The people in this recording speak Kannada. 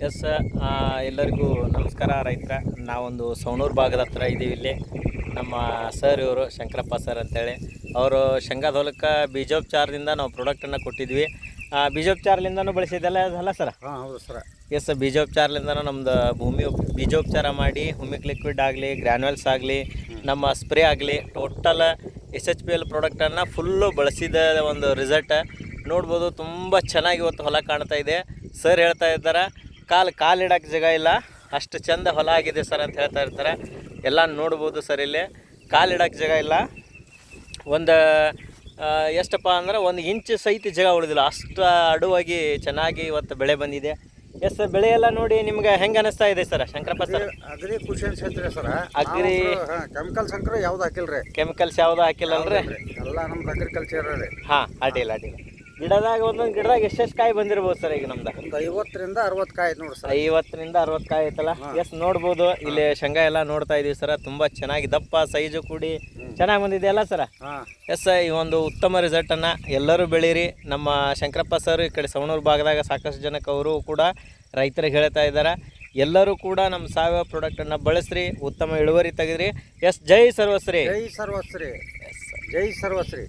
ಎಸ್ ಎಲ್ಲರಿಗೂ ನಮಸ್ಕಾರ ರೈತರ. ನಾವೊಂದು ಸವಣೂರು ಭಾಗದ ಹತ್ರ ಇದ್ದೀವಿ. ಇಲ್ಲಿ ನಮ್ಮ ಸರ್ ಇವರು ಶಂಕರಪ್ಪ ಸರ್ ಅಂತೇಳಿ, ಅವರು ಶೇಂಗಾದ ಹೊಲಕ್ಕೆ ಬೀಜೋಪಚಾರದಿಂದ ನಾವು ಪ್ರಾಡಕ್ಟನ್ನು ಕೊಟ್ಟಿದ್ವಿ. ಬೀಜೋಪಚಾರದಿಂದನೂ ಬಳಸಿದ್ದಲ್ಲ ಅಲ್ಲ ಸರ್? ಹಾಂ ಹೌದು ಸರ್. ಎಸ್, ಬೀಜೋಪಚಾರದಿಂದನೂ ನಮ್ಮದು ಭೂಮಿ ಬೀಜೋಪಚಾರ ಮಾಡಿ ಹುಮಿಕ್ ಲಿಕ್ವಿಡ್ ಆಗಲಿ, ಗ್ರ್ಯಾನ್ಯುವಲ್ಸ್ ಆಗಲಿ, ನಮ್ಮ ಸ್ಪ್ರೇ ಆಗಲಿ, ಟೋಟಲ್ SHPL ಪ್ರಾಡಕ್ಟನ್ನು ಫುಲ್ಲು ಬಳಸಿದ ಒಂದು ರಿಸಲ್ಟ್ ನೋಡ್ಬೋದು. ತುಂಬ ಚೆನ್ನಾಗಿ ಇವತ್ತು ಹೊಲ ಕಾಣ್ತಾ ಇದೆ. ಸರ್ ಹೇಳ್ತಾ ಇದ್ದಾರೆ ಕಾಲಿಡೋಕ್ಕೆ ಜಾಗ ಇಲ್ಲ, ಅಷ್ಟು ಚೆಂದ ಹೊಲ ಆಗಿದೆ ಸರ್ ಅಂತ ಹೇಳ್ತಾ ಇರ್ತಾರೆ. ಎಲ್ಲ ನೋಡ್ಬೋದು ಸರ್. ಇಲ್ಲಿ ಕಾಲಿಡೋಕ್ಕೆ ಜಾಗ ಇಲ್ಲ. ಒಂದು ಎಷ್ಟಪ್ಪ ಅಂದ್ರೆ 1 ಇಂಚ್ ಸಹಿತ ಜಾಗ ಉಳಿದಿಲ್ಲ, ಅಷ್ಟು ಅಡುವಾಗಿ ಚೆನ್ನಾಗಿ ಇವತ್ತು ಬೆಳೆ ಬಂದಿದೆ. ಎಸ್, ಬೆಳೆ ಎಲ್ಲ ನೋಡಿ ನಿಮ್ಗೆ ಹೆಂಗೆ ಅನಿಸ್ತಾ ಇದೆ ಸರ್ ಶಂಕರಪ್ಪ ಸರ್? ಅಗ್ರಿ ಖುಷಿ ಅನ್ಸೈತ್ರಿ ಸರ್. ಅಗ್ರಿ ಕೆಮಿಕಲ್ ಸಂಕ್ರ ಯಾವ್ದು ಹಾಕಿಲ್ರಿ, ಕೆಮಿಕಲ್ಸ್ ಯಾವುದು ಹಾಕಿಲ್ಲಲ್ರಿ? ಎಲ್ಲ ನಮ್ದು ಅಗ್ರಿಕಲ್ಚರ್ ರೀ. ಹಾಂ, ಅಡ್ಡಿಲ್ಲ. ಗಿಡದಾಗ ಒಂದೊಂದು ಗಿಡದಾಗ ಎಷ್ಟೆಷ್ಟು ಕಾಯಿ ಬಂದಿರ್ಬೋದು ಸರ್? ಈಗ ನಮ್ದು ಒಂದು 50ರಿಂದ 60 ಕಾಯಿ ನೋಡಿ ಸರ್. 50ರಿಂದ 60 ಕಾಯಿ ಐತಲ್ಲ? ಎಸ್, ನೋಡ್ಬೋದು. ಇಲ್ಲಿ ಶೇಂಗಾ ಎಲ್ಲ ನೋಡ್ತಾ ಇದೀವಿ ಸರ್. ತುಂಬ ಚೆನ್ನಾಗಿ ದಪ್ಪ ಸೈಜು ಕೂಡಿ ಚೆನ್ನಾಗಿ ಬಂದಿದೆ ಅಲ್ಲ ಸರ್? ಎಸ್, ಈ ಒಂದು ಉತ್ತಮ ರಿಸಲ್ಟನ್ನು ಎಲ್ಲರೂ ಬೆಳೀರಿ. ನಮ್ಮ ಶಂಕರಪ್ಪ ಸರ್ ಈ ಕಡೆ ಸವಣೂರು ಭಾಗದಾಗ ಸಾಕಷ್ಟು ಜನಕ್ಕೆ ಅವರು ಕೂಡ ರೈತರಿಗೆ ಹೇಳ್ತಾ ಇದ್ದಾರೆ. ಎಲ್ಲರೂ ಕೂಡ ನಮ್ಮ ಸಾವಯವ ಪ್ರಾಡಕ್ಟನ್ನು ಬಳಸ್ರಿ, ಉತ್ತಮ ಇಳುವರಿ ತೆಗೆದ್ರಿ. ಎಸ್, ಜೈ ಸರ್ವಶ್ರೀ. ಜೈ ಸರ್ವಶ್ರೀ. ಜೈ ಸರ್ವಶ್ರೀ.